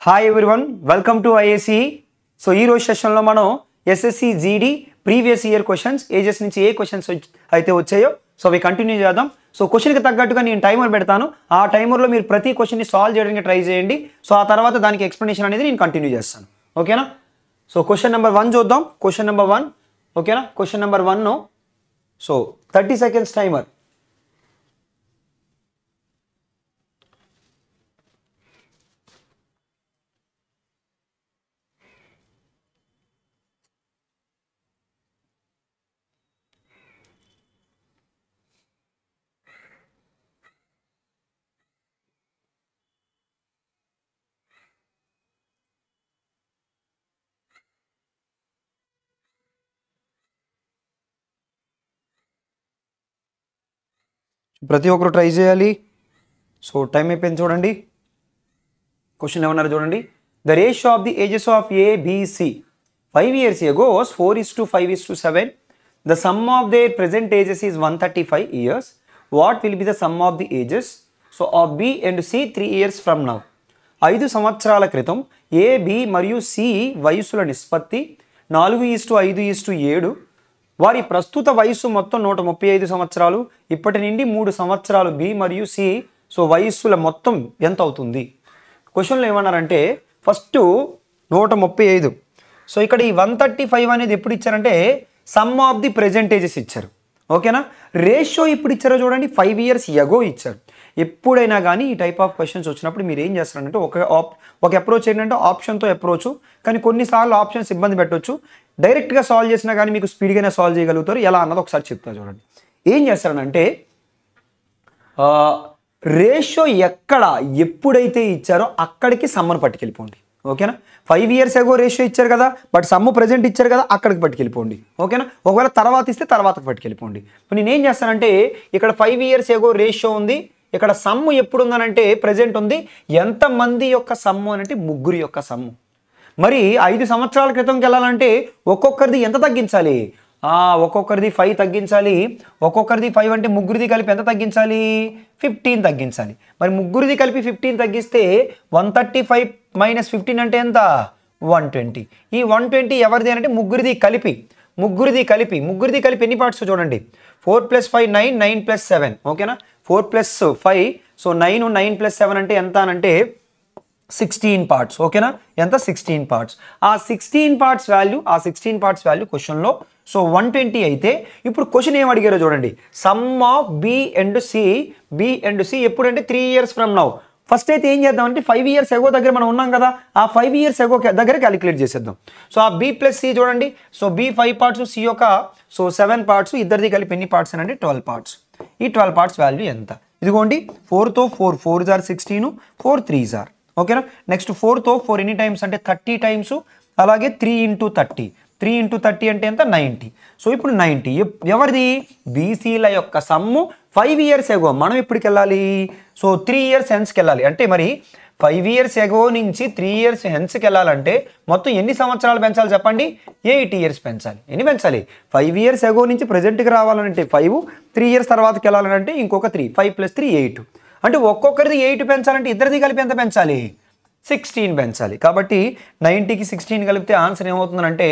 Hi everyone, welcome to IAC. So ఈ రోజు సెషన్లో మనం SSC GD previous year questions ages నుంచి ఏ క్వశ్చన్స్ అయితే వచ్చాయో సో అవి కంటిన్యూ చేద్దాం. సో క్వశ్చన్కి తగ్గట్టుగా నేను టైమర్ పెడతాను. ఆ టైమర్లో మీరు ప్రతి క్వశ్చన్ని సాల్వ్ చేయడానికి ట్రై చేయండి. సో ఆ తర్వాత దానికి ఎక్స్ప్లెనేషన్ అనేది నేను కంటిన్యూ చేస్తాను. ఓకేనా? సో క్వశ్చన్ నెంబర్ 1 చూద్దాం. క్వశ్చన్ నెంబర్ 1 ఓకేనా? Question number 1 so 30 seconds timer. ప్రతి ఒక్కరు ట్రై చేయాలి. సో టైం అయిపోయింది చూడండి. క్వశ్చన్ ఏమన్నారు చూడండి. The ratio of the ages of ABC 5 years ago was 4:5:7. The sum of their present ages is 135 years. What will be the sum of the ages so of B and C 3 years from now? 5 సంవత్సరాల క్రితం ఏ, B మరియు C వయసుల నిష్పత్తి 4:5:7. వారి ప్రస్తుత వయసు మొత్తం 135 సంవత్సరాలు. ఇప్పటి నుండి 3 సంవత్సరాలు బి మరియు సి సో వయస్సుల మొత్తం ఎంత అవుతుంది? క్వశ్చన్లో ఏమన్నారంటే ఫస్ట్ 135. సో ఇక్కడ ఈ 135 అనేది ఎప్పుడు ఇచ్చారంటే సమ్ ఆఫ్ ది ప్రెజెంటేజెస్ ఇచ్చారు. ఓకేనా? రేషియో ఇప్పుడు ఇచ్చారో చూడండి, 5 years ago ఇచ్చారు. ఎప్పుడైనా కానీ ఈ టైప్ ఆఫ్ క్వశ్చన్స్ వచ్చినప్పుడు మీరు ఏం చేస్తారంటే ఒక అప్రోచ్ ఏంటంటే ఆప్షన్తో అప్రోచ్. కానీ కొన్నిసార్లు ఆప్షన్స్ ఇబ్బంది పెట్టవచ్చు. డైరెక్ట్గా సాల్వ్ చేసినా కానీ మీకు స్పీడ్గానే సాల్వ్ చేయగలుగుతారు. ఎలా అన్నది ఒకసారి చెప్తా చూడండి. ఏం చేస్తారనంటే రేషియో ఎక్కడ ఎప్పుడైతే ఇచ్చారో అక్కడికి సమ్మను పట్టుకెళ్ళిపోండి. ఓకేనా? 5 years ago రేషియో ఇచ్చారు కదా, బట్ సమ్ము ప్రజెంట్ ఇచ్చారు కదా, అక్కడికి పట్టుకెళ్ళిపోండి. ఓకేనా? ఒకవేళ తర్వాత ఇస్తే తర్వాతకి పట్టుకెళ్ళిపోండి. ఇప్పుడు నేనేం చేస్తానంటే ఇక్కడ 5 years ago రేషియో ఉంది, ఇక్కడ సమ్ము ఎప్పుడు ఉందనంటే ప్రజెంట్ ఉంది. ఎంతమంది యొక్క సమ్ము అనంటే ముగ్గురు యొక్క సమ్ము. మరి 5 సంవత్సరాల క్రితంకి వెళ్ళాలంటే ఒక్కొక్కరిది ఎంత తగ్గించాలి? ఒక్కొక్కరిది 5 తగ్గించాలి. ఒక్కొక్కరిది 5 అంటే ముగ్గురిది కలిపి ఎంత తగ్గించాలి? 15 తగ్గించాలి. మరి ముగ్గురిది కలిపి 15 తగ్గిస్తే 135 - 15 అంటే ఎంత? 120. ఈ 120 ఎవరిది అంటే ముగ్గురిది కలిపి ఎన్ని పార్ట్స్ చూడండి. 4 + 5 9, 9 + 7. ఓకేనా? 4 + 5 సో 9, 9 + 7 అంటే ఎంత అనంటే 16 parts. ఓకేనా? ఎంత? 16 parts. ఆ 16 parts వాల్యూ క్వశ్చన్లో సో 120 అయితే ఇప్పుడు క్వశ్చన్ ఏం అడిగారో చూడండి. Sum of B and C ఎప్పుడంటే 3 years from now. ఫస్ట్ అయితే ఏం చేద్దామంటే 5 years ago దగ్గర మనం ఉన్నాం కదా, ఆ 5 years ago దగ్గర క్యాలిక్యులేట్ చేసేద్దాం. సో ఆ బి ప్లస్ సి చూడండి. సో బి 5 parts, సి యొక్క సో 7 parts. ఇద్దరిది కలిపి ఎన్ని పార్ట్స్ అంటే 12 parts. ఈ 12 parts వాల్యూ ఎంత? ఇదిగోండి 4తో 4 * 16, 4 × 3 ఓకేనా? నెక్స్ట్ 4తో 4 ఎన్ని టైమ్స్ అంటే 30 టైమ్స్. అలాగే 3 × 30 అంటే ఎంత? 90. సో ఇప్పుడు 90 ఎవరిది? బీసీల యొక్క సమ్ము 5 years ago. మనం ఎప్పటికి వెళ్ళాలి? సో 3 years హెన్స్కి వెళ్ళాలి. అంటే మరి 5 years ago నుంచి 3 years హెన్స్కి వెళ్ళాలంటే మొత్తం ఎన్ని సంవత్సరాలు పెంచాలి చెప్పండి? 8 years పెంచాలి. ఎన్ని పెంచాలి? 5 years ago నుంచి ప్రజెంట్కి రావాలంటే 5, 3 years తర్వాతకి వెళ్ళాలంటే ఇంకొక 3, 5 + 3 8. అంటే ఒక్కొక్కరిది 8 పెంచాలంటే ఇద్దరిది కలిపి ఎంత పెంచాలి? 16 పెంచాలి. కాబట్టి 90కి 16 కలిపితే ఆన్సర్ ఏమవుతుందంటే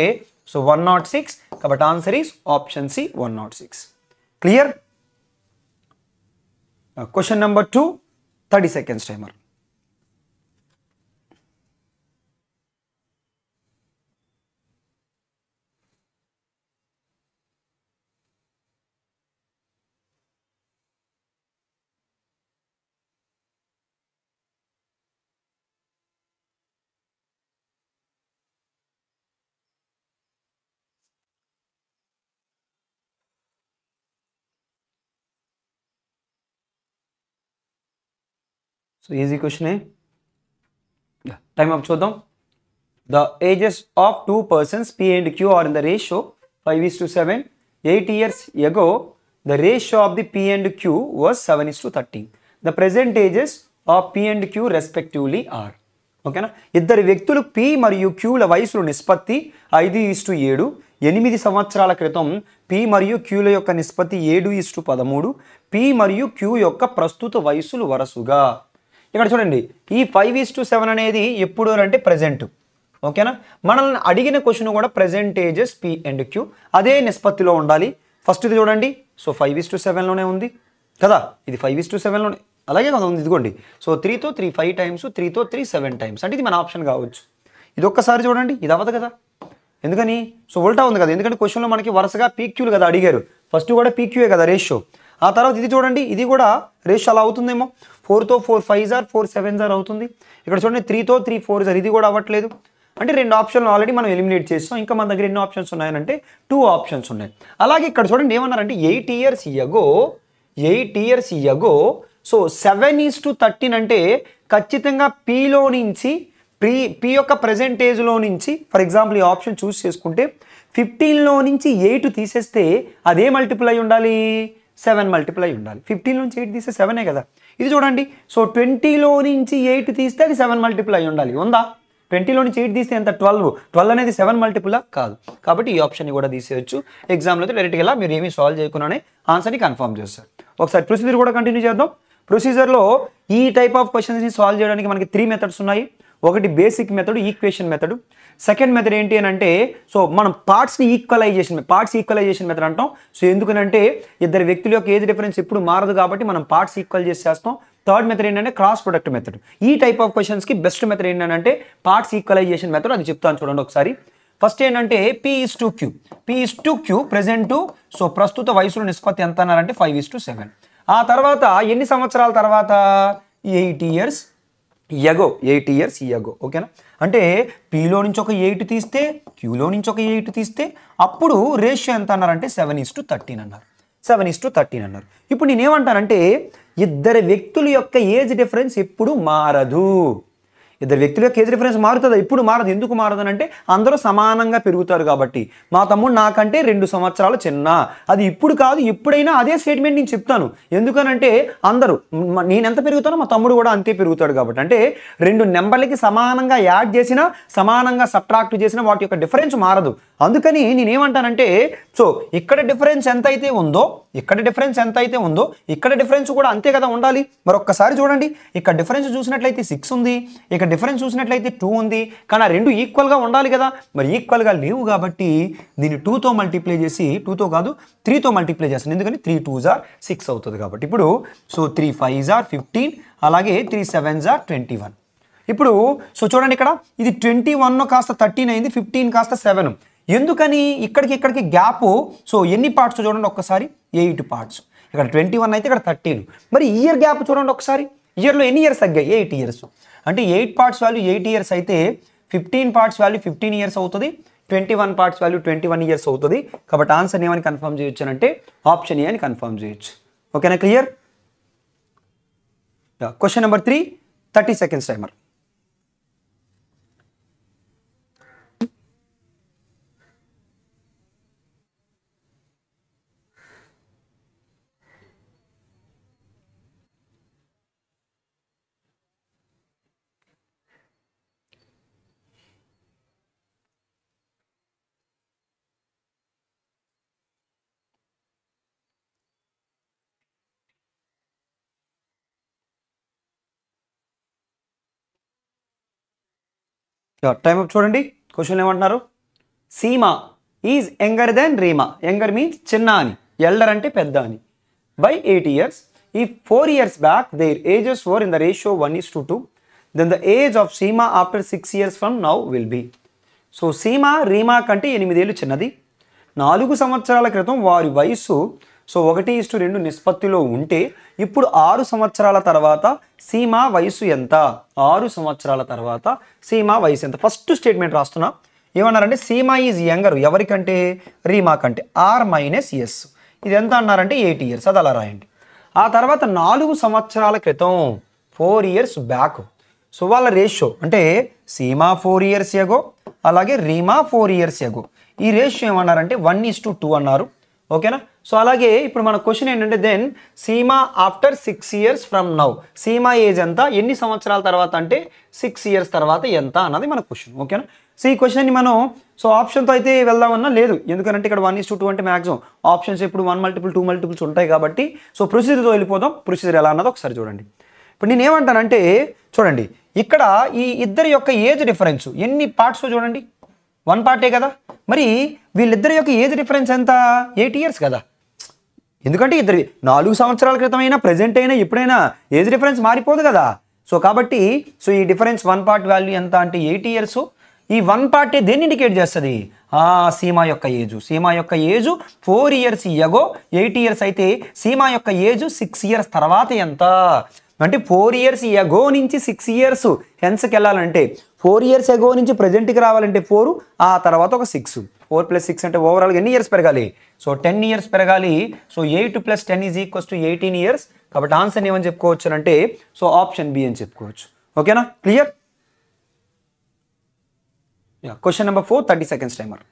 సో 106. కాబట్టి answer is option C 106. Clear? Question number 2 30 seconds timer. So easy క్వశ్చనే. టైం అప్ చూద్దాం. The ages of 2 persons P and Q are in the ratio 5:7. 8 years ago the ratio of the P and Q was 7:13. The present ages of P and Q respectively are. ఓకేనా? ఇద్దరు వ్యక్తులు P మరియు Qల వయసుల నిష్పత్తి 5:7. 8 సంవత్సరాల క్రితం P మరియు Qల యొక్క నిష్పత్తి 7:13. P మరియు Q యొక్క ప్రస్తుత వయసులు వరుసగా ఇక్కడ చూడండి ఈ 5:7 అనేది ఎప్పుడు అంటే ప్రజెంట్. ఓకేనా, మనల్ని అడిగిన క్వశ్చన్ కూడా ప్రజెంటేజెస్ పి అండ్ క్యూ అదే నిష్పత్తిలో ఉండాలి. ఫస్ట్ ఇది చూడండి, సో 5:7లోనే ఉంది కదా, ఇది 5:7లోనే అలాగే కదా ఉంది, ఇదిగోండి. సో 3తో 3 5 టైమ్స్, 3తో 3 7 టైమ్స్, అంటే ఇది మన ఆప్షన్ కావచ్చు. ఇది ఒక్కసారి చూడండి, ఇది అవ్వదు కదా, ఎందుకని సో ఉల్టా ఉంది కదా, ఎందుకంటే క్వశ్చన్లో మనకి వరుసగా పీక్యూలు కదా అడిగారు, ఫస్ట్ కూడా పీక్యూఏ కదా రేషియో. ఆ తర్వాత ఇది చూడండి, ఇది కూడా రేషియో అలా అవుతుందేమో, 4తో 4 5s 4 7s అవుతుంది. ఇక్కడ చూడండి 3తో 3 4s, ఇది కూడా అవ్వట్లేదు. అంటే 2 ఆప్షన్లు ఆల్రెడీ మనం ఎలిమినేట్ చేస్తాం. ఇంకా మన దగ్గర ఎన్ని ఆప్షన్స్ ఉన్నాయనంటే 2 ఆప్షన్స్ ఉన్నాయి. అలాగే ఇక్కడ చూడండి ఏమన్నారంటే 8 years ago సో 7:13 అంటే ఖచ్చితంగా పీలో నుంచి పీ యొక్క ప్రజెంటేజ్లో నుంచి, ఫర్ ఎగ్జాంపుల్ ఈ ఆప్షన్ చూస్ చేసుకుంటే 15లో నుంచి 8 తీసేస్తే అదే మల్టిపుల్ అయి ఉండాలి, 7 మల్టిపుల్ అయి ఉండాలి. 15 నుంచి 8 తీస్తే 7ఏ కదా. ఇది చూడండి, సో 20లో నుంచి 8 తీస్తే అది 7 మల్టిపుల్ అయి ఉండాలి, ఉందా? 20లో నుంచి 8 తీస్తే ఎంత? 12 అనేది 7 మల్టిపుల్ కాదు. కాబట్టి ఈ ఆప్షన్ని కూడా తీసేయచ్చు. ఎగ్జామ్లో అయితే డైరెక్ట్గా ఇలా మీరు ఏమీ సాల్వ్ చేయకుండానే ఆన్సర్ని కన్ఫర్మ్ చేస్తారు. ఒకసారి ప్రొసీజర్ కూడా కంటిన్యూ చేద్దాం. ప్రొసీజర్లో ఈ టైప్ ఆఫ్ క్వశ్చన్స్ని సాల్వ్ చేయడానికి మనకి 3 మెథడ్స్ ఉన్నాయి. ఒకటి basic method, equation method. Second method ఏంటి అని అంటే సో మనం పార్ట్స్ ఈక్వలైజేషన్ మెథడ్ అంటాం. సో ఎందుకనంటే ఇద్దరు వ్యక్తుల యొక్క ఏజ్ డిఫరెన్స్ ఎప్పుడు మారదు కాబట్టి మనం పార్ట్స్ ఈక్వల్ చేసేస్తాం. థర్డ్ మెథడ్ ఏంటంటే క్రాస్ ప్రొడక్ట్ మెథడ్. ఈ టైప్ ఆఫ్ క్వశ్చన్స్కి బెస్ట్ మెథడ్ ఏంటంటే పార్ట్స్ ఈక్వలైజేషన్ మెథడ్. అది చెప్తాను చూడండి ఒకసారి. ఫస్ట్ ఏంటంటే P:2Q ప్రెజెంట్, సో ప్రస్తుత వయసులో నిష్పత్తి ఎంత అన్నారంటే 5:7. ఆ తర్వాత ఎన్ని సంవత్సరాల తర్వాత? 8 years ago. ఓకేనా, అంటే Pలో నుంచి ఒక 8 తీస్తే, Qలో నుంచి ఒక 8 తీస్తే అప్పుడు రేషియో ఎంత అన్నారంటే 7:13 అన్నారు. 7:13 అన్నారు. ఇప్పుడు నేనేమంటానంటే ఇద్దరు వ్యక్తుల యొక్క ఏజ్ డిఫరెన్స్ ఎప్పుడు మారదు. ఇద్దరు వ్యక్తుల యొక్క ఏజ్ డిఫరెన్స్ మారుతుందా? ఇప్పుడు మారదు. ఎందుకు మారదు అంటే అందరూ సమానంగా పెరుగుతారు కాబట్టి. మా తమ్ముడు నాకంటే 2 సంవత్సరాలు చిన్న, అది ఇప్పుడు కాదు ఎప్పుడైనా అదే స్టేట్మెంట్ నేను చెప్తాను. ఎందుకనంటే అందరూ నేను ఎంత పెరుగుతానో మా తమ్ముడు కూడా అంతే పెరుగుతాడు కాబట్టి. అంటే 2 నెంబర్లకి సమానంగా యాడ్ చేసినా సమానంగా సబ్ట్రాక్ట్ చేసినా వాటి యొక్క డిఫరెన్స్ మారదు. అందుకని నేనేమంటానంటే సో ఇక్కడ డిఫరెన్స్ ఎంత అయితే ఉందో ఇక్కడ డిఫరెన్స్ కూడా అంతే కదా ఉండాలి. మరొక్కసారి చూడండి, ఇక్కడ డిఫరెన్స్ చూసినట్లయితే 6 ఉంది, ఇక్కడ డిఫరెన్స్ చూసినట్లయితే 2 ఉంది. కానీ ఆ 2 ఈక్వల్గా ఉండాలి కదా, మరి ఈక్వల్గా లేవు కాబట్టి దీన్ని 2తో మల్టిప్లై చేసి, 2తో కాదు 3తో మల్టిప్లై చేస్తాను. ఎందుకని 3 2s 6 అవుతుంది కాబట్టి. ఇప్పుడు సో 3 5s 15, అలాగే 3 7s 21. ఇప్పుడు సో చూడండి ఇక్కడ ఇది 21 కాస్త 13 అయింది, 15 కాస్త 7. ఎందుకని ఇక్కడికి గ్యాప్ సో ఎన్ని పార్ట్స్ చూడండి ఒక్కసారి, 8 పార్ట్స్. ఇక్కడ 21 అయితే ఇక్కడ 13. మరి ఇయర్ గ్యాప్ చూడండి ఒకసారి, ఇయర్లో ఎన్ని ఇయర్స్ తగ్గాయి? 8 years. అంటే 8 పార్ట్స్ వాల్యూ 8 years అయితే 15 పార్ట్స్ వాల్యూ 15 years అవుతుంది, 21 పార్ట్స్ వాల్యూ 21 years అవుతుంది. కాబట్టి ఆన్సర్ ఏమని కన్ఫర్మ్ చేయొచ్చు అంటే ఆప్షన్ ఏ అని కన్ఫర్మ్ చేయొచ్చు. ఓకేనా, clear? Question number 3, 30 seconds timer. Time up చూడండి. క్వశ్చన్ ఏమంటున్నారు? Seema is younger than Reema. Younger means చిన్న అని, ఎల్డర్ అంటే పెద్ద అని. By 8 years. ఈ 4 years back their ages were in the ratio 1:2. Then the age of Seema after 6 years from now will be. So Seema Reema కంటే 8 ఏళ్ళు చిన్నది. 4 సంవత్సరాల క్రితం వారి వయస్సు సో 1:2 నిష్పత్తిలో ఉంటే ఇప్పుడు 6 సంవత్సరాల తర్వాత సీమా వయసు ఎంత? 6 సంవత్సరాల తర్వాత సీమా వయసు ఎంత? ఫస్ట్ స్టేట్మెంట్ రాస్తున్నా. ఏమన్నారంటే సీమా ఈజ్ యంగర్, ఎవరికంటే? రీమా కంటే. R-S. ఇది ఎంత అన్నారంటే 8 years. అది అలా రాయండి. ఆ తర్వాత 4 సంవత్సరాల క్రితం 4 years బ్యాక్. సో వాళ్ళ రేషియో అంటే సీమా 4 years ago, అలాగే రీమా 4 years ago. ఈ రేషియో ఏమన్నారంటే 1:2 అన్నారు. ఓకేనా. సో అలాగే ఇప్పుడు మన క్వశ్చన్ ఏంటంటే then Seema after 6 years from now. Seema age ఎంత? ఎన్ని సంవత్సరాల తర్వాత అంటే 6 years తర్వాత ఎంత అన్నది మన క్వశ్చన్. ఓకేనా. సో ఈ క్వశ్చన్ని మనం సో ఆప్షన్తో అయితే వెళ్దామన్నా లేదు, ఎందుకంటే ఇక్కడ 1:2 అంటే మ్యాక్సిమం ఆప్షన్స్ ఇప్పుడు 1 multiple 2 multiples ఉంటాయి కాబట్టి. సో ప్రొసీజర్తో వెళ్ళిపోదాం. ప్రొసీజర్ ఎలా అన్నది ఒకసారి చూడండి. ఇప్పుడు నేనేమంటానంటే చూడండి ఇక్కడ ఈ ఇద్దరి యొక్క ఏజ్ డిఫరెన్స్ ఎన్ని పార్ట్స్ చూడండి, 1 పార్టే కదా. మరి వీళ్ళిద్దరి యొక్క ఏజ్ డిఫరెన్స్ ఎంత? 8 ఇయర్స్ కదా. ఎందుకంటే ఇద్దరి 4 సంవత్సరాల క్రితం అయినా ప్రజెంట్ అయినా ఎప్పుడైనా ఏజ్ డిఫరెన్స్ మారిపోదు కదా. సో కాబట్టి ఈ డిఫరెన్స్ 1 పార్ట్ వాల్యూ ఎంత అంటే 8 ఇయర్స్. ఈ 1 పార్టే దేన్ని ఇండికేట్ చేస్తుంది? సీమా యొక్క ఏజు. సీమా యొక్క ఏజు 4 ఇయర్స్ ఎగో 8 ఇయర్స్ అయితే సీమా యొక్క ఏజు 6 ఇయర్స్ తర్వాత ఎంత అంటే 4 ఇయర్స్ ఎగో నుంచి 6 ఇయర్స్ హెన్స్కి వెళ్ళాలంటే 4 ఇయర్స్ ఎగో నుంచి ప్రజెంట్కి రావాలంటే 4, ఆ తర్వాత ఒక 6. 4 + 6 అంటే ఓవరాల్గా ఎన్ని ఇయర్స్ పెరగాలి? సో 10 ఇయర్స్ పెరగాలి. So 8 + 10 = 18 years. కాబట్టి ఆన్సర్ ఏమని చెప్పుకోవచ్చు అంటే సో ఆప్షన్ బి అని చెప్పుకోవచ్చు. ఓకేనా, clear? Question number 4, 30 seconds timer.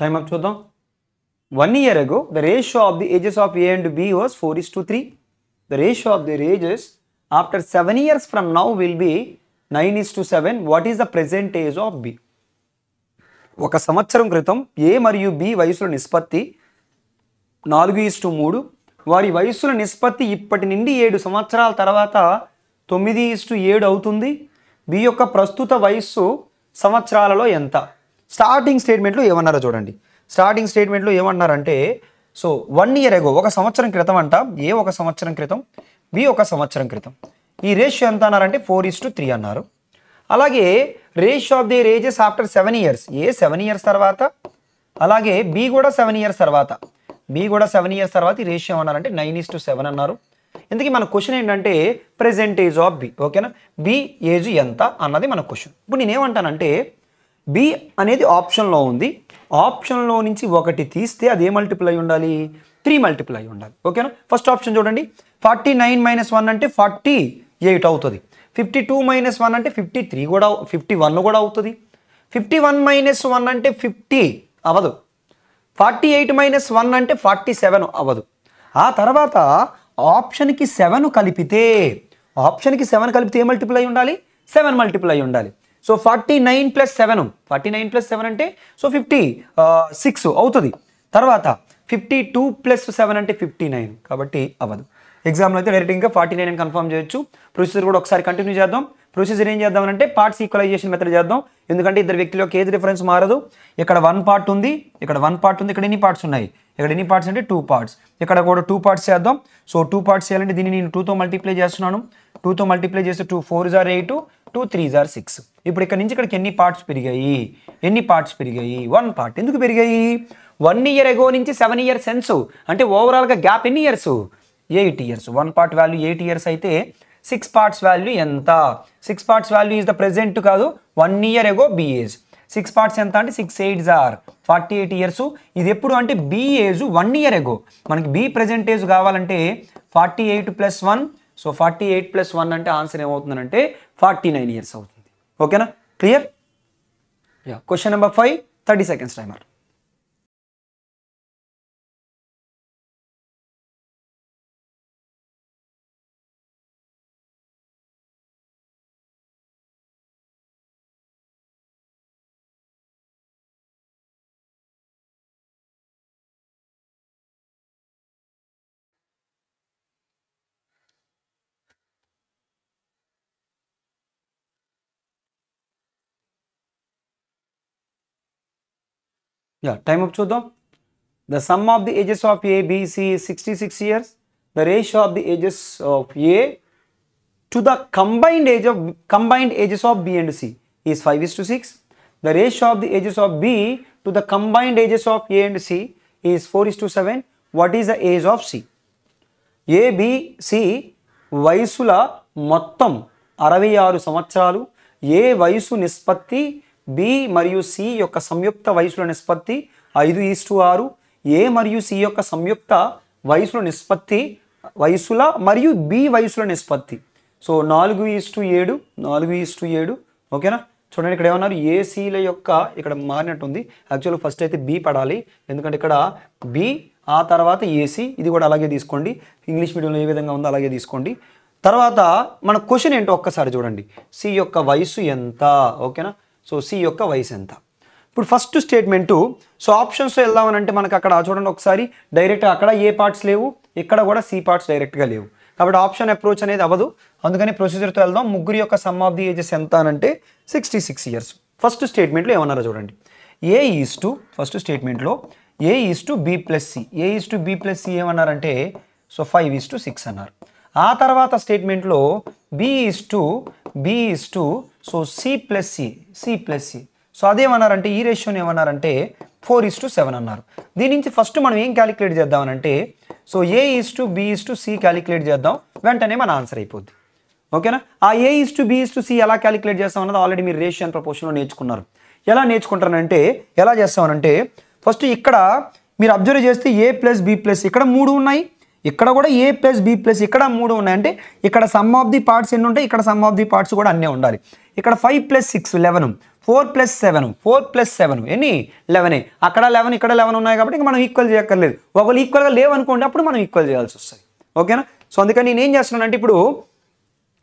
Time up చూద్దాం. 1 year ago, the ratio of the ages of A and B was 4:3. The ratio of their ages after 7 years from now will be 9:7. What is the present age of B? ఒక సంవత్సరం క్రితం A మరియు B వయసుల నిష్పత్తి 4:3. వారి వయసుల నిష్పత్తి ఇప్పటి నుండి 7 సంవత్సరాల తర్వాత 9:7 అవుతుంది. B యొక్క ప్రస్తుత వయస్సు సంవత్సరాలలో ఎంత? స్టార్టింగ్ స్టేట్మెంట్లో ఏమన్నారో చూడండి. స్టార్టింగ్ స్టేట్మెంట్లో ఏమన్నారంటే సో 1 year ago ఒక సంవత్సరం క్రితం అంట ఏ ఒక సంవత్సరం క్రితం, బి ఒక సంవత్సరం క్రితం. ఈ రేషియో ఎంత అన్నారంటే 4:3 అన్నారు. అలాగే ratio of the ages after 7 years, A 7 years తర్వాత, అలాగే బి కూడా 7 years తర్వాత, బి కూడా 7 years తర్వాత ఈ రేషియో అన్నారంటే 9:7 అన్నారు. ఇందుకే మన క్వశ్చన్ ఏంటంటే ప్రెజెంట్ ఏజ్ ఆఫ్ బి. ఓకేనా, బి ఏజ్ ఎంత అన్నది మన క్వశ్చన్. ఇప్పుడు నేనేమంటానంటే బి అనేది ఆప్షన్లో ఉంది. ఆప్షన్లో నుంచి 1 తీస్తే అది ఏ మల్టిపుల్ అయి ఉండాలి? 3 మల్టిపుల్ అయి ఉండాలి. ఓకేనా, ఫస్ట్ ఆప్షన్ చూడండి. 49 - 1 అంటే 48 అవుతుంది. 52 - 1 అంటే 53 కూడా 51 కూడా అవుతుంది. 51 - 1 అంటే 50 అవ్వదు. 48 - 1 అంటే 47 అవ్వదు. ఆ తర్వాత ఆప్షన్కి 7 కలిపితే ఏ మల్టిపుల్ అయి ఉండాలి? 7 మల్టిపుల్ అయి ఉండాలి. సో 49 + 7, 49 + 7 అంటే సో 56 అవుతుంది. తర్వాత 52 + 7 అంటే 59, కాబట్టి అవ్వదు. ఎగ్జామ్లో అయితే డైరెక్ట్ ఇంకా 49 అని కన్ఫర్మ్ చేయొచ్చు. ప్రొసీజర్ కూడా ఒకసారి కంటిన్యూ చేద్దాం. ప్రొసీజర్ ఏం చేద్దామంటే పార్ట్స్ ఈక్వలైజేషన్ మెథడ్ చేద్దాం. ఎందుకంటే ఇద్దరు వ్యక్తుల యొక్క ఏజ్ డిఫరెన్స్ మారదు. ఇక్కడ 1 పార్ట్ ఉంది, ఇక్కడ 1 పార్ట్ ఉంది. ఇక్కడ ఎన్ని పార్ట్స్ ఉన్నాయి? ఇక్కడ ఎన్ని పార్ట్స్ అంటే 2 పార్ట్స్. ఇక్కడ కూడా 2 పార్ట్స్ చేద్దాం. సో 2 పార్ట్స్ చేయాలంటే దీన్ని నేను 2తో మల్టిప్లై చేస్తున్నాను. 2తో మల్టిప్లై చేస్తే 2 4s are 8, 2 3s are 6. ఇప్పుడు ఇక్కడ నుంచి ఇక్కడికి ఎన్ని పార్ట్స్ పెరిగాయి? 1 పార్ట్. ఎందుకు పెరిగాయి? 1 year ago నుంచి 7 years సెన్స్ అంటే ఓవరాల్గా గ్యాప్ ఎన్ని years? 8 years. 1 part value 8 years అయితే 6 parts వాల్యూ ఎంత? 6 parts value is the present కాదు, 1 year ago B age. 6 parts ఎంత అంటే 6 8s are 48 years. ఇది ఎప్పుడు అంటే బి ఏజ్ 1 year ago. మనకి బి ప్రెజెంట్ ఏజ్ కావాలంటే 48 + 1. సో 48 + 1 అంటే ఆన్సర్ ఏమవుతుందంటే 49 years అవుతుంది. ఓకేనా, clear? Question number 5, 30 seconds timer. Time up చూద్దాం. The sum of the ages of A, B, C is 66 years. The ratio of the ages of A to the combined ages of B and C is 5:6. The ratio of the ages of B to the combined ages of A and C is 4:7. What is the age of C? A, B, C వయసుల మొత్తం 66 సంవత్సరాలు. ఏ వయసు నిష్పత్తి B మరియు C యొక్క సంయుక్త వయసుల నిష్పత్తి 5:6. ఏ మరియు సి యొక్క సంయుక్త వయసుల నిష్పత్తి వయసుల మరియు బి వయసుల నిష్పత్తి సో 4:7 4:7 ఓకేనా. చూడండి ఇక్కడ ఏమన్నారు ఏసీల యొక్క ఇక్కడ మారినట్టుంది. యాక్చువల్గా ఫస్ట్ అయితే బి పడాలి, ఎందుకంటే ఇక్కడ బి ఆ తర్వాత ఏసీ, ఇది కూడా అలాగే తీసుకోండి. ఇంగ్లీష్ మీడియంలో ఏ విధంగా ఉందో అలాగే తీసుకోండి. తర్వాత మన క్వశ్చన్ ఏంటో ఒక్కసారి చూడండి, సి యొక్క వయసు ఎంత, ఓకేనా. సో సి యొక్క వయసు ఎంత. ఇప్పుడు ఫస్ట్ స్టేట్మెంటు, సో ఆప్షన్స్ వెళ్దామనంటే మనకు అక్కడ చూడండి ఒకసారి డైరెక్ట్గా అక్కడ ఏ పార్ట్స్ లేవు, ఇక్కడ కూడా సి పార్ట్స్ డైరెక్ట్గా లేవు, కాబట్టి ఆప్షన్ అప్రోచ్ అనేది అవ్వదు. అందుకని ప్రొసీజర్తో వెళ్దాం. ముగ్గురు యొక్క సమ్ ఆఫ్ ది ఏజెస్ ఎంత అనంటే 66 ఇయర్స్. ఫస్ట్ స్టేట్మెంట్లో ఏమన్నారో చూడండి, ఏ ఈజ్ టు ఫస్ట్ స్టేట్మెంట్లో A is to B plus C, A is to B plus C ఏమన్నారంటే సో 5:6 అన్నారు. ఆ తర్వాత స్టేట్మెంట్లో B is to so C plus C, so అదేమన్నారంటే ఈ రేషియోని ఏమన్నారంటే 4:7 అన్నారు. దీని నుంచి ఫస్ట్ మనం ఏం క్యాలిక్యులేట్ చేద్దామనంటే so A is to B is to C calculate చేద్దాం, వెంటనే మన ఆన్సర్ అయిపోద్ది, ఓకేనా. ఆ A is to B is to C ఎలా క్యాలిక్యులేట్ చేస్తాం అన్నది ఆల్రెడీ మీరు రేషియో అండ్ ప్రపోర్షన్లో నేర్చుకున్నారు. ఎలా నేర్చుకుంటారంటే ఎలా చేస్తామనంటే ఫస్ట్ ఇక్కడ మీరు అబ్జర్వ్ చేస్తే ఏ ప్లస్ బి ప్లస్ ఇక్కడ 3 ఉన్నాయి, ఇక్కడ కూడా ఏ ప్లస్ బి ప్లస్ ఇక్కడ 3 ఉన్నాయి. అంటే ఇక్కడ సమ్ ఆఫ్ ది పార్ట్స్ ఎన్ని ఉంటాయి, ఇక్కడ సమ్ ఆఫ్ ది పార్ట్స్ కూడా అన్నీ ఉండాలి. ఇక్కడ 5 + 6 11, 4 + 7 ఎన్ని 11, అక్కడ 11 ఇక్కడ 11 ఉన్నాయి కాబట్టి ఇంకా మనం ఈక్వల్ చేయక్కర్లేదు. ఒకవేళ ఈక్వల్గా లేవనుకోండి అప్పుడు మనం ఈక్వల్ చేయాల్సి వస్తుంది, ఓకేనా. సో అందుకని నేను ఏం చేస్తున్నానంటే ఇప్పుడు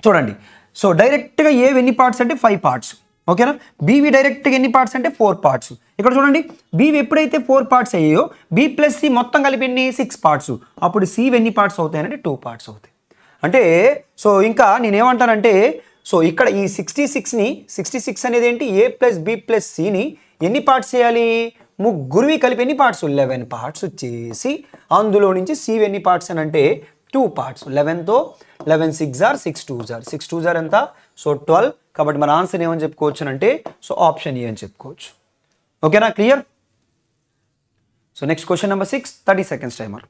చూడండి, సో డైరెక్ట్గా ఏవి ఎన్ని పార్ట్స్ అంటే 5 పార్ట్స్, ఓకేనా. బీవి డైరెక్ట్గా ఎన్ని పార్ట్స్ అంటే 4 పార్ట్స్. ఇక్కడ చూడండి బీవి ఎప్పుడైతే 4 పార్ట్స్ అయ్యాయో బి ప్లస్ సి మొత్తం కలిపి ఎన్ని 6 పార్ట్స్, అప్పుడు సివి ఎన్ని పార్ట్స్ అవుతాయంటే 2 పార్ట్స్ అవుతాయి. అంటే సో ఇంకా నేనేమంటానంటే సో ఇక్కడ ఈ 66 అనేది ఏంటి ఏ ప్లస్ బి ప్లస్ సిని ఎన్ని పార్ట్స్ చేయాలి, ముగ్గురువి కలిపి ఎన్ని పార్ట్స్ 11 పార్ట్స్ చేసి అందులో నుంచి సివి ఎన్ని పార్ట్స్ అని అంటే 2 పార్ట్స్. 11తో 11 6 ఆర్ 6 2 ఆర్ 6 2 ఆర్ ఎంత సో 12. కాబట్టి మన ఆన్సర్ ఏమని చెప్పుకోవచ్చు అంటే సో ఆప్షన్ ఏ అని చెప్పుకోవచ్చు, ఓకేనా. Clear. So next question number 6, 30 seconds timer.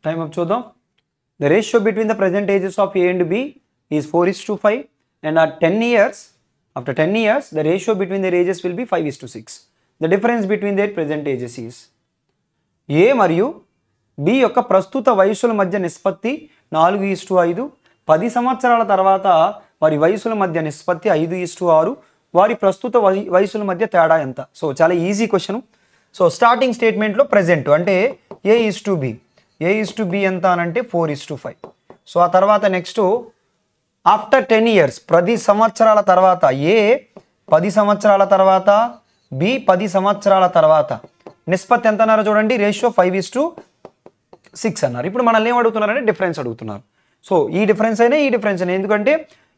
Time up చూద్దాం. The ratio between the present ages of A and B is 4:5 and are 10 years. After 10 years the ratio between their ages will be 5:6. The difference between their present ages is. A మరియు B యొక్క ప్రస్తుత వయసుల మధ్య నిష్పత్తి 4:5. 10 సంవత్సరాల తర్వాత వారి వయసుల మధ్య నిష్పత్తి 5:6. వారి ప్రస్తుత వయసుల మధ్య తేడా ఎంత. సో చాలా ఈజీ క్వశ్చన్. సో స్టార్టింగ్ స్టేట్మెంట్లో ప్రజెంట్ అంటే ఏ ఈజ్ టు బి ఎంత అనంటే 4:5. సో ఆ తర్వాత నెక్స్ట్ ఆఫ్టర్ 10 years 10 సంవత్సరాల తర్వాత ఏ 10 సంవత్సరాల తర్వాత బి 10 సంవత్సరాల తర్వాత నిష్పత్తి ఎంత అన్నారో చూడండి, రేషియో 5:6 అన్నారు. ఇప్పుడు మనల్ని ఏం అడుగుతున్నారంటే డిఫరెన్స్ అడుగుతున్నారు. సో ఈ డిఫరెన్స్ అయినా ఎందుకంటే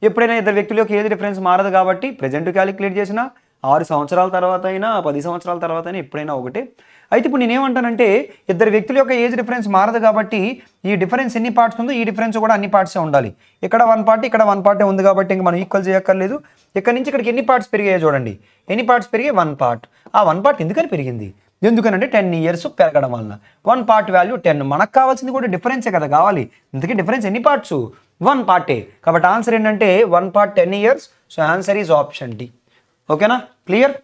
ఎప్పుడైనా ఇద్దరు వ్యక్తుల యొక్క ఏజ్ డిఫరెన్స్ మారదు కాబట్టి ప్రజెంట్ క్యాలిక్యులేట్ చేసినా 6 సంవత్సరాల తర్వాత అయినా 10 సంవత్సరాల తర్వాత అయినా ఎప్పుడైనా ఒకటే. అయితే ఇప్పుడు నేనేమంటానంటే ఇద్దరు వ్యక్తుల యొక్క ఏజ్ డిఫరెన్స్ మారదు కాబట్టి ఈ డిఫరెన్స్ ఎన్ని పార్ట్స్ ఉందో ఈ డిఫరెన్స్ కూడా అన్ని పార్ట్సే ఉండాలి. ఇక్కడ 1 పార్ట్ ఇక్కడ 1 పార్టే ఉంది కాబట్టి ఇంక మనం ఈక్వల్ చేయక్కర్లేదు. ఇక్కడ నుంచి ఇక్కడికి ఎన్ని పార్ట్స్ పెరిగాయో చూడండి, ఎన్ని పార్ట్స్ పెరిగాయి 1 పార్ట్. ఆ 1 పార్ట్ ఎందుకని పెరిగింది, ఎందుకనంటే 10 years పెరగడం వలన 1 పార్ట్ వాల్యూ 10. మనకు కావాల్సింది కూడా డిఫరెన్సే కదా కావాలి, ఇంతకీ డిఫరెన్స్ ఎన్ని పార్ట్స్ 1 పార్టే. కాబట్టి ఆన్సర్ ఏంటంటే 1 part 10 years. So answer is option D, ఓకేనా. Clear.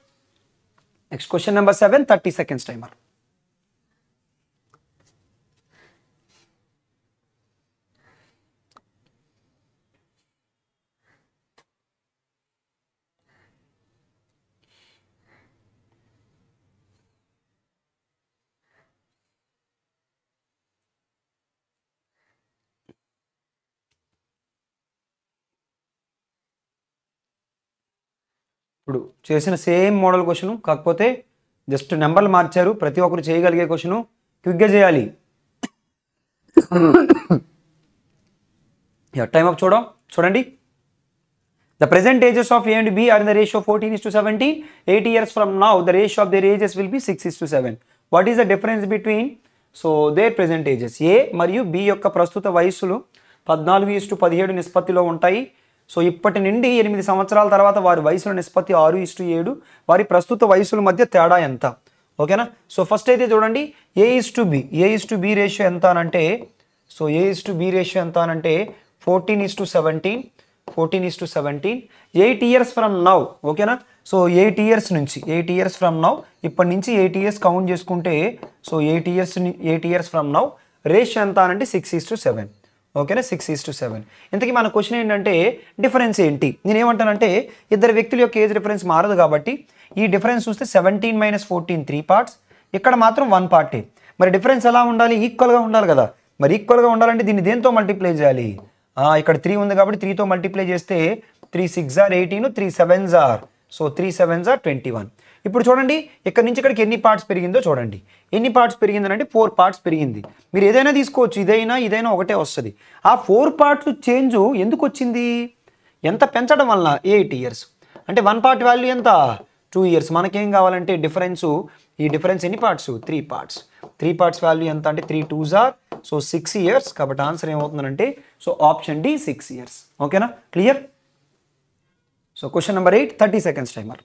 Next question number 7, 30 seconds timer. ఇప్పుడు చేసిన సేమ్ మోడల్ క్వశ్చన్, కాకపోతే జస్ట్ నెంబర్లు మార్చారు. ప్రతి ఒక్కరు చేయగలిగే క్వశ్చన్, క్విక్గా చేయాలి. టైం అప్ చూడండి. The present ages of A and B are in the ratio 14:17. 8 years from now the ratio of their ages will be 6:7. What is the difference between so their present ages. ఏ మరియు B యొక్క ప్రస్తుత వయసులు 14:17 నిష్పత్తిలో ఉంటాయి. So ఇప్పటి నుండి 8 సంవత్సరాల తర్వాత వారి వయసుల నిష్పత్తి 6:7. వారి ప్రస్తుత వయసుల మధ్య తేడా ఎంత? ఓకేనా. సో ఫస్ట్ అయితే చూడండి A:B రేషియో ఎంత అనంటే, సో A:B రేషియో ఎంత అనంటే 14:17, 8 ఇయర్స్ ఫ్రమ్ నౌ. ఓకేనా. సో 8 ఇయర్స్ ఫ్రమ్ నౌ, ఇప్పటి నుంచి 8 ఇయర్స్ కౌంట్ చేసుకుంటే, so 8 years from now ratio ఎంత అనంటే 6:7. ఓకేనా, 6:7. ఇంతకీ మన క్వశ్చన్ ఏంటంటే డిఫరెన్స్ ఏంటి? నేనేమంటానంటే ఇద్దరు వ్యక్తుల యొక్క ఏజ్ డిఫరెన్స్ మారదు కాబట్టి ఈ డిఫరెన్స్ చూస్తే 17 - 14 3 పార్ట్స్, ఇక్కడ మాత్రం 1 పార్టే. మరి డిఫరెన్స్ ఎలా ఉండాలి? ఈక్వల్గా ఉండాలి కదా. మరి ఈక్వల్గా ఉండాలంటే దీన్ని దేంతో మల్టిప్లై చేయాలి? ఇక్కడ 3 ఉంది కాబట్టి 3తో మల్టిప్లై చేస్తే 3 6 are 18, 3 7s are, so 3 7s are 21. ఇప్పుడు చూడండి ఇక్కడ నుంచి ఇక్కడికి ఎన్ని పార్ట్స్ పెరిగిందో చూడండి. ఎన్ని పార్ట్స్ పెరిగిందంటే 4 పార్ట్స్ పెరిగింది. మీరు ఏదైనా తీసుకోవచ్చు, ఇదైనా ఒకటే వస్తుంది. ఆ 4 పార్ట్స్ చేంజ్ ఎందుకు వచ్చింది? ఎంత పెంచడం వలన? 8 ఇయర్స్. అంటే 1 పార్ట్ వాల్యూ ఎంత? 2 ఇయర్స్. మనకేం కావాలంటే ఈ డిఫరెన్స్ ఎన్ని పార్ట్స్? 3 పార్ట్స్. 3 పార్ట్స్ వాల్యూ ఎంత అంటే 3 2s are, సో 6 ఇయర్స్. కాబట్టి ఆన్సర్ ఏమవుతుందంటే సో ఆప్షన్ డి 6 ఇయర్స్. ఓకేనా, clear? So question number 8, 30 seconds timer.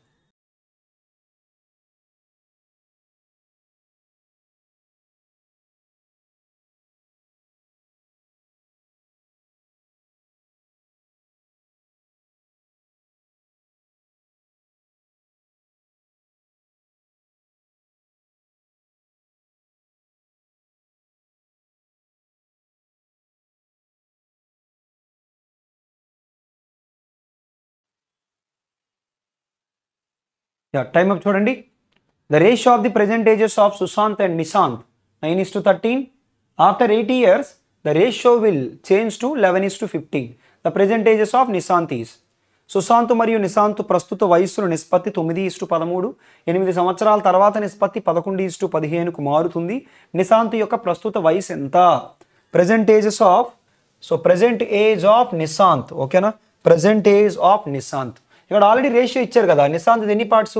Time up చూడండి. The ratio of the present ages of Sushant and Nishant 9:13. After 8 years the ratio will change to 11:15. The present ages of Nishant is. Sushant మరియు నిశాంత్ ప్రస్తుత వయస్సుల నిష్పత్తి 9:13. 8 సంవత్సరాల తర్వాత నిష్పత్తి 11:15కు మారుతుంది. నిశాంత్ యొక్క ప్రస్తుత వయసు ఎంత? Present age of Nishant. ఓకేనా, ప్రెజెంట్ ఏజ్ ఆఫ్ నిశాంత్. ఇక్కడ ఆల్రెడీ రేషియో ఇచ్చారు కదా. నిశాంత్ ఎన్ని పార్ట్స్?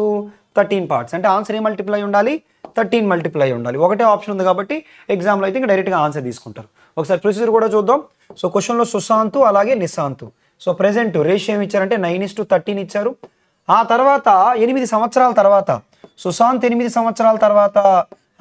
13 పార్ట్స్. అంటే ఆన్సర్ ఏ మల్టిప్లై ఉండాలి? 13 మల్టిప్లై ఉండాలి. ఒకటే ఆప్షన్ ఉంది కాబట్టి ఎగ్జామ్లో అయితే ఇంకా డైరెక్ట్గా ఆన్సర్ తీసుకుంటారు. ఒకసారి ప్రొసీజర్ కూడా చూద్దాం. సో క్వశ్చన్లో సుశాంత్ అలాగే నిశాంత్. సో ప్రెజెంట్ రేషియో ఏమి ఇచ్చారంటే 9:13 ఇచ్చారు. ఆ తర్వాత 8 సంవత్సరాల తర్వాత సుశాంత్ 8 సంవత్సరాల తర్వాత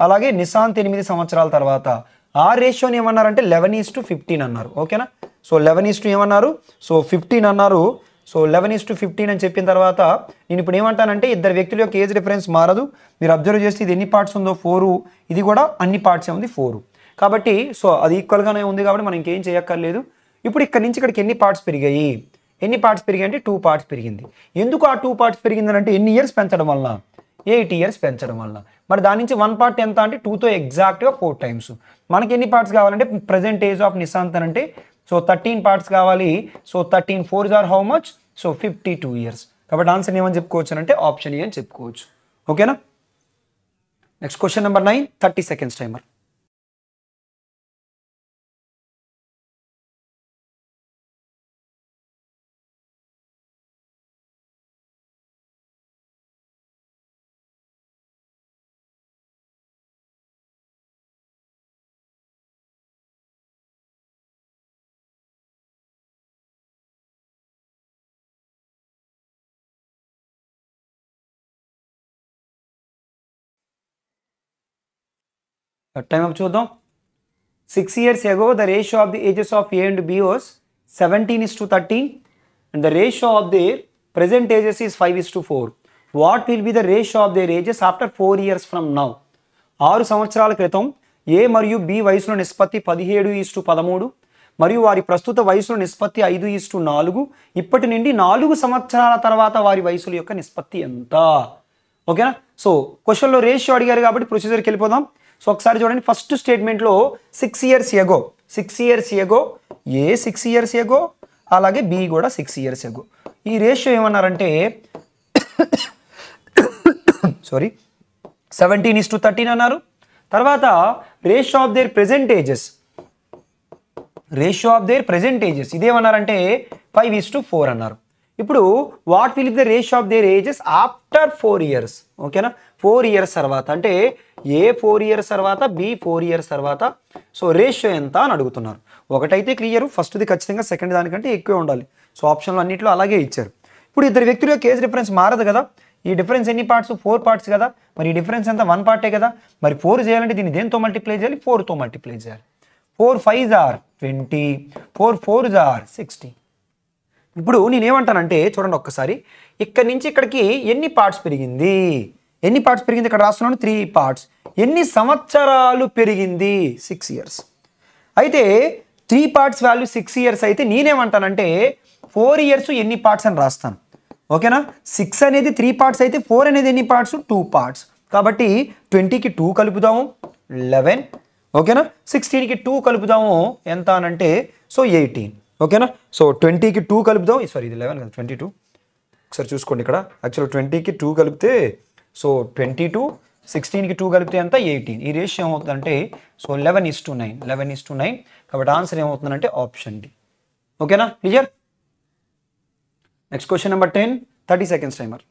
అలాగే నిశాంత్ 8 సంవత్సరాల తర్వాత ఆ రేషియోని ఏమన్నారంటే 11:15 అన్నారు. ఓకేనా. సో 11 ఏమన్నారు? సో 15 అన్నారు. సో 11:15 అని చెప్పిన తర్వాత నేను ఇప్పుడు ఏమంటానంటే ఇద్దరు వ్యక్తుల యొక్క ఏజ్ డిఫరెన్స్ మారదు. మీరు అబ్జర్వ్ చేస్తే ఇది ఎన్ని పార్ట్స్ ఉందో 4, ఇది కూడా అన్ని పార్ట్సే ఉంది 4. కాబట్టి సో అది ఈక్వల్గానే ఉంది కాబట్టి మనం ఇంకేం చేయక్కర్లేదు. ఇప్పుడు ఇక్కడ నుంచి ఇక్కడికి ఎన్ని పార్ట్స్ పెరిగాయి? అంటే 2 పార్ట్స్ పెరిగింది. ఎందుకు ఆ 2 పార్ట్స్ పెరిగిందంటే ఎన్ని ఇయర్స్ పెంచడం వలన? 8 ఇయర్స్ పెంచడం వలన. మరి దాని నుంచి 1 పార్ట్ ఎంత అంటే 2తో ఎగ్జాక్ట్గా 4 టైమ్స్. మనకి ఎన్ని పార్ట్స్ కావాలంటే ప్రెజెంట్ ఏజ్ ఆఫ్ నిశాంత్ అంటే సో 13 పార్ట్స్ కావాలి. So 13 4s are how much? So 52 years. కాబట్టి ఆన్సర్ ఏమని చెప్పుకోవచ్చు అంటే ఆప్షన్ ఏ అని చెప్పుకోవచ్చు. ఓకేనా. Next question number 9, 30 seconds timer. Time up చూద్దాం. 6 years ago the ratio of the ages of A and B was 17:13 and the ratio of their present ages is 5:4. What will be the ratio of their ages after 4 years from now? 6 సంవత్సరాల క్రితం A మరియు B వయసుల నిష్పత్తి 17:13 మరియు వారి ప్రస్తుత వయసుల నిష్పత్తి 5:4. ఇప్పటి నుండి 4 సంవత్సరాల తర్వాత వారి వయసుల యొక్క నిష్పత్తి ఎంత? ఓకేనా. సో క్వశ్చన్లో రేషియో అడిగారు కాబట్టి ప్రొసీజర్కి వెళ్ళిపోదాం. సో ఒకసారి చూడండి. ఫస్ట్ స్టేట్మెంట్లో 6 years ago ఏ 6 years ago అలాగే బి కూడా 6 years ago. ఈ రేషియో ఏమన్నారంటే 17:13 అన్నారు. తర్వాత ratio of their present ages ఇదేమన్నారంటే 5:4 అన్నారు. ఇప్పుడు what will be the ratio of their ages after 4 years? ఓకేనా. 4 years తర్వాత అంటే ఏ 4 years తర్వాత బి 4 years తర్వాత సో రేషియో ఎంత అని అడుగుతున్నారు. ఒకటైతే క్లియర్, ఫస్ట్ది ఖచ్చితంగా సెకండ్ దానికంటే ఎక్కువే ఉండాలి. సో ఆప్షన్లో అన్నింటిలో అలాగే ఇచ్చారు. ఇప్పుడు ఇద్దరు వ్యక్తుల యొక్క ఏజ్ డిఫరెన్స్ మారదు కదా, ఈ డిఫరెన్స్ ఎన్ని పార్ట్స్? 4 పార్ట్స్ కదా, మరి ఈ డిఫరెన్స్ అంతా 1 పార్టే కదా. మరి 4 చేయాలంటే దీన్ని దేంతో మల్టిప్లై చేయాలి? 4తో మల్టిప్లై చేయాలి. 4 5s are 20, 4 4s are 60. ఇప్పుడు నేనేమంటానంటే చూడండి ఒక్కసారి, ఇక్కడి నుంచి ఇక్కడికి ఎన్ని పార్ట్స్ పెరిగింది? ఎన్ని పార్ట్స్ పెరిగింది ఇక్కడ రాస్తున్నాను? 3 పార్ట్స్. ఎన్ని సంవత్సరాలు పెరిగింది? 6 ఇయర్స్. అయితే 3 పార్ట్స్ వాల్యూ 6 ఇయర్స్ అయితే నేనేమంటానంటే 4 ఇయర్స్ ఎన్ని పార్ట్స్ అని రాస్తాను. ఓకేనా? 6 అనేది 3 పార్ట్స్ అయితే 4 అనేది ఎన్ని పార్ట్స్? 2 పార్ట్స్. కాబట్టి 20కి 2 కలుపుదాము 11. ఓకేనా? 16కి 2 కలుపుదాము ఎంత అనంటే సో 18. ఓకేనా? సో 20కి 2 కలుపుదాం, సారీ ఇది 11 కదా 22. ఒకసారి చూసుకోండి ఇక్కడ, యాక్చువల్ 20కి 2 కలిపితే సో 22, 16కి 2 కలిపితే ఎంత? 18. ఈ రేషియో ఏమవుతుందంటే సో 11:9. 11:9. కాబట్టి ఆన్సర్ ఏమవుతుందంటే ఆప్షన్ డి. ఓకేనా? Clear? Next question number 10, 30 seconds timer.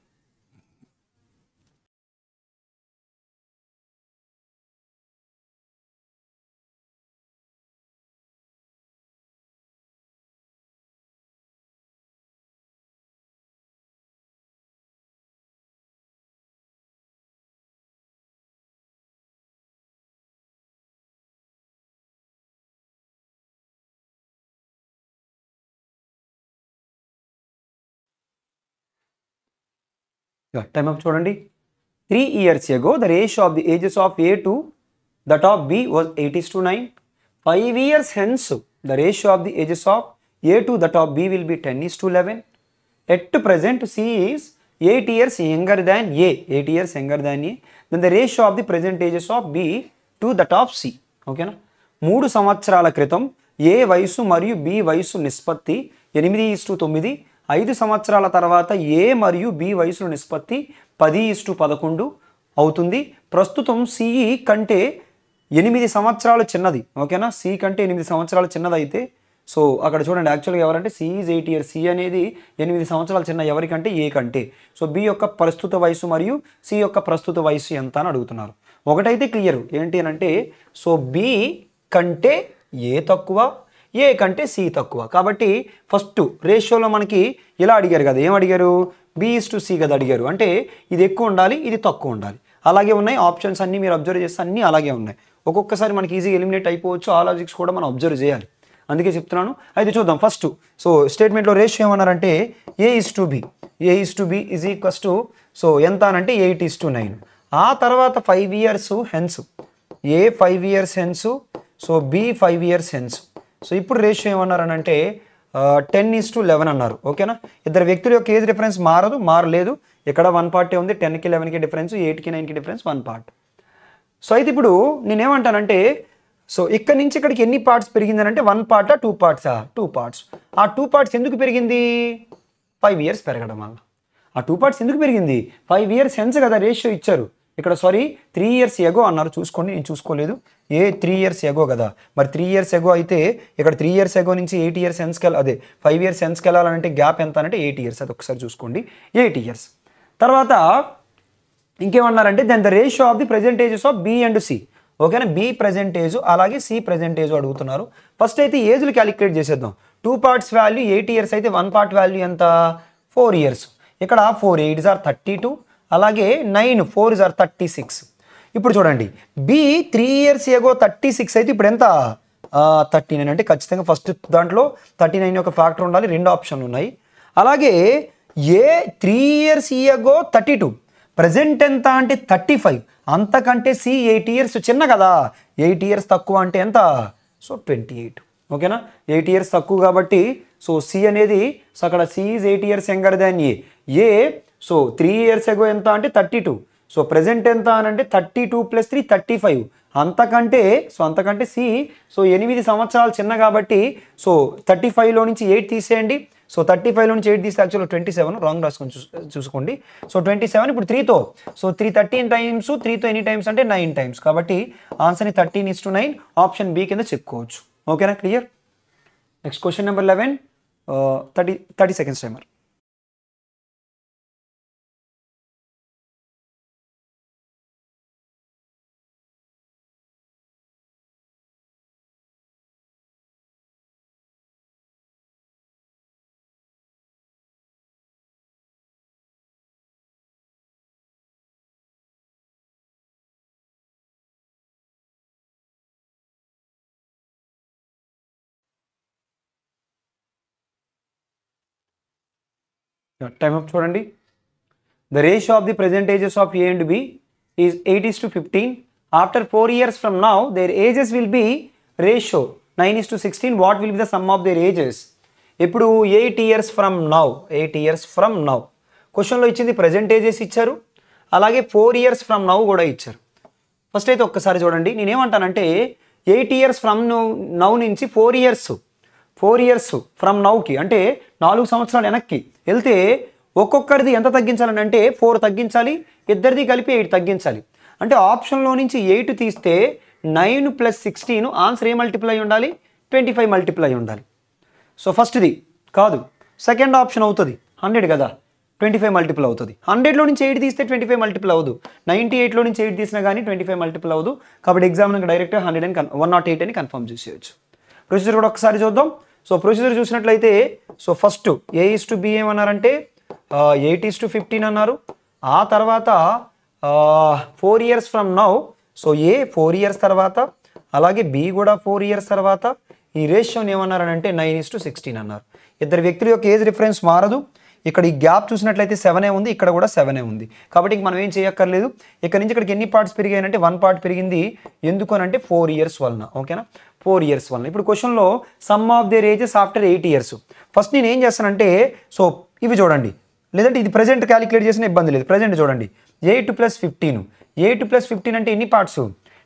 Time up చూడండి. 3 years ago, the ratio of the ages of A to that of B was 8:9. 5 years hence, the ratio of the ages of A to that of B will be 10:11. At present, C is 8 years younger than A. 8 years younger than A. Then the ratio of the present ages of B to that of C. ఓకేనా? 3 సంవత్సరాల క్రితం ఏ వయసు మరియు B వయసు నిష్పత్తి 8:9. 5 సంవత్సరాల తర్వాత ఏ మరియు బి వయసుల నిష్పత్తి 10:11 అవుతుంది. ప్రస్తుతం సిఈ కంటే 8 సంవత్సరాలు చిన్నది. ఓకేనా? సి కంటే 8 సంవత్సరాలు చిన్నది అయితే సో అక్కడ చూడండి, యాక్చువల్గా ఎవరంటే సి ఈజ్ 8 years. సి అనేది 8 సంవత్సరాలు చిన్న ఎవరికంటే? ఏ కంటే. సో బి యొక్క ప్రస్తుత వయసు మరియు సి యొక్క ప్రస్తుత వయసు ఎంత అని అడుగుతున్నారు. ఒకటైతే క్లియర్ ఏంటి అని అంటే సో బి కంటే ఏ తక్కువ, ఏ కంటే సి తక్కువ. కాబట్టి ఫస్ట్ రేషియోలో మనకి ఇలా అడిగారు కదా, ఏం అడిగారు? B/C కదా అడిగారు. అంటే ఇది ఎక్కువ ఉండాలి, ఇది తక్కువ ఉండాలి. అలాగే ఉన్నాయి ఆప్షన్స్ అన్నీ, మీరు అబ్జర్వ్ చేస్తే అన్నీ అలాగే ఉన్నాయి. ఒక్కొక్కసారి మనకి ఈజీగా ఎలిమినేట్ అయిపోవచ్చు. ఆ లాజిక్స్ కూడా మనం అబ్జర్వ్ చేయాలి, అందుకే చెప్తున్నాను. అయితే చూద్దాం. ఫస్ట్ సో స్టేట్మెంట్లో రేషియో ఏమన్నారంటే A/B. A/B is equals to so ఎంత అనంటే 8:9. ఆ తర్వాత 5 years hence, A 5 years hence, so B 5 years hence. So ఇప్పుడు రేషియో ఏమన్నారనంటే 10:11 అన్నారు. ఓకేనా? ఇద్దరు వ్యక్తుల యొక్క ఏజ్ డిఫరెన్స్ మారలేదు. ఇక్కడ 1 పార్టే ఉంది. 10కి 11కి డిఫరెన్స్, 8కి 9కి డిఫరెన్స్ 1 పార్ట్. సో అయితే ఇప్పుడు నేనేమంటానంటే సో ఇక్కడి నుంచి ఇక్కడికి ఎన్ని పార్ట్స్ పెరిగిందనంటే 1 పార్టా 2 పార్ట్సా? 2 పార్ట్స్. ఆ 2 పార్ట్స్ ఎందుకు పెరిగింది? 5 years పెరగడం వల్ల. ఆ 2 పార్ట్స్ ఎందుకు పెరిగింది? 5 years హెన్స్ కదా రేషియో ఇచ్చారు. ఇక్కడ సారీ 3 years ఎగో అన్నారు, చూసుకోండి, నేను చూసుకోలేదు. 3 years ఎగో కదా, మరి 3 years ఎగో అయితే ఇక్కడ 3 years ఎగో నుంచి 8 years హెన్స్కి అదే 5 years హెన్స్కి వెళ్ళాలంటే గ్యాప్ ఎంత అంటే 8 years. అది ఒకసారి చూసుకోండి, 8 years. తర్వాత ఇంకేమన్నారంటే then the ratio of the present ages of B and C. ఓకేనా? బి ప్రెజెంటేజ్ అలాగే సి ప్రెజెంటేజ్ అడుగుతున్నారు. ఫస్ట్ అయితే ఏజ్లు క్యాలిక్యులేట్ చేసేద్దాం. 2 పార్ట్స్ వాల్యూ 8 years అయితే 1 పార్ట్ వాల్యూ ఎంత? 4 years. ఇక్కడ 4 8s are 32, అలాగే 9 4s are 36. ఇప్పుడు చూడండి, బి 3 years ఎగో 36 అయితే ఇప్పుడు ఎంత? 39. అంటే ఖచ్చితంగా ఫస్ట్ దాంట్లో 39 యొక్క ఫ్యాక్టర్ ఉండాలి. 2 ఆప్షన్లు ఉన్నాయి. అలాగే ఏ 3 years ఎగో 32, ప్రజెంట్ ఎంత అంటే 35. అంతకంటే సి 8 years చిన్న కదా, 8 years తక్కువ అంటే ఎంత? సో 28. ఓకేనా? 8 years తక్కువ కాబట్టి సో సి అనేది సో అక్కడ C is 8 years younger than A so 3 years ago ఎంత అంటే 32. సో ప్రెజెంట్ ఎంత అని అంటే 32 + 3 35. అంతకంటే సి సో 8 సంవత్సరాలు చిన్న కాబట్టి సో 35లో నుంచి 8 తీసేయండి. సో 35లో నుంచి 8 తీస్తే యాక్చువల్గా 27, రాంగ్ రాసుకొని చూసుకోండి. సో 27 ఇప్పుడు 3తో సో 3 13 టైమ్స్, 3తో ఎన్ని టైమ్స్ అంటే 9 టైమ్స్. కాబట్టి ఆన్సర్ని 13:9 ఆప్షన్ బి కింద చెప్పుకోవచ్చు. ఓకేనా? Clear? Next question number 11, 30 seconds timer. Time up చూడండి. The ratio of the present ages of A and B is 8:15. After 4 years from now, their ages will be ratio 9:16. What will be the sum of their ages? ఇప్పుడు 8 years from now, 8 years from now. క్వశ్చన్లో ఇచ్చింది present ages ఇచ్చారు, అలాగే 4 years from now కూడా ఇచ్చారు. First అయితే ఒక్కసారి చూడండి, నేనేమంటానంటే 8 years from now నుంచి 4 years ఫ్రమ్ నౌకి అంటే 4 సంవత్సరాలు వెనక్కి వెళ్తే ఒక్కొక్కరిది ఎంత తగ్గించాలని అంటే 4 తగ్గించాలి, ఇద్దరిది కలిపి 8 తగ్గించాలి. అంటే ఆప్షన్లో నుంచి 8 తీస్తే 9 + 16 ఆన్సర్ ఏ మల్టిపుల్ అయి ఉండాలి, 25 మల్టిపుల్ అయి ఉండాలి. సో ఫస్ట్ది కాదు, సెకండ్ ఆప్షన్ అవుతుంది 100 కదా, 25 మల్టిపుల్ అవుతుంది. 100లో నుంచి 8 తీస్తే 25 మల్టిపుల్ అవ్వదు, 98లో నుంచి 8 తీసినా కానీ 25 మల్టిపుల్ అవ్వదు. కాబట్టి ఎగ్జామ్కి డైరెక్ట్గా 108 అని కన్ఫర్మ్ చేసేయచ్చు. ప్రొసీజర్ కూడా ఒకసారి చూద్దాం. సో ప్రొసీజర్ చూసినట్లయితే సో ఫస్ట్ A:B ఏమన్నారంటే 8:15 అన్నారు. ఆ తర్వాత 4 years from now, so A 4 years తర్వాత, అలాగే B కూడా 4 years తర్వాత. ఈ రేషియోని ఏమన్నారనంటే 9:16 అన్నారు. ఇద్దరు వ్యక్తుల యొక్క ఏజ్ రిఫరెన్స్ మారదు. ఇక్కడ ఈ గ్యాప్ చూసినట్లయితే 7 ఉంది, ఇక్కడ కూడా 7 ఉంది. కాబట్టి ఇంక మనం ఏం చేయక్కర్లేదు. ఇక్కడ నుంచి ఇక్కడికి ఎన్ని పార్ట్స్ పెరిగాయంటే 1 పార్ట్ పెరిగింది. ఎందుకు అనంటే 4 years వలన. ఓకేనా, 4 years వలన. ఇప్పుడు క్వశ్చన్లో some of their ages after 8 years. First నేను ఏం చేస్తానంటే సో ఇవి చూడండి, లేదంటే ఇది ప్రజెంట్ క్యాలిక్యులేట్ చేసిన ఇబ్బంది లేదు. ప్రజెంట్ చూడండి 8 + 15. 8 + 15 అంటే ఎన్ని పార్ట్స్,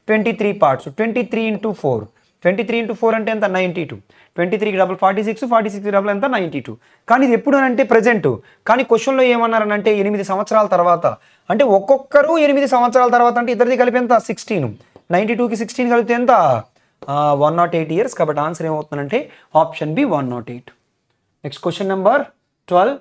23 పార్ట్స్. 23 × 4, 23 × 4 అంటే ఎంత, 92. 23కి డబుల్ 46, 46కి డబుల్ ఎంత, 92. కానీ ఇది ఎప్పుడు అంటే ప్రజెంట్. కానీ క్వశ్చన్లో ఏమన్నారనంటే 8 సంవత్సరాల తర్వాత. అంటే ఒక్కొక్కరు 8 సంవత్సరాల తర్వాత అంటే ఇద్దరిది కలిపి ఎంత, 16. 92కి 16 కలిపితే ఎంత, 108 years. కాబట్టి ఆన్సర్ ఏమవుతుందంటే option B 108. Next question number 12.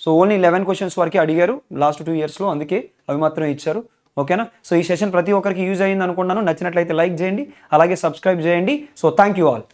So only 11 questions వరకే అడిగారు లాస్ట్ 2 yearsలో, అందుకే అవి మాత్రమే ఇచ్చారు. ఓకేనా. సో ఈ సెషన్ ప్రతి ఒక్కరికి యూజ్ అయ్యింది అనుకున్నాను. నచ్చినట్లయితే లైక్ చేయండి, అలాగే సబ్స్క్రైబ్ చేయండి. So thank you all.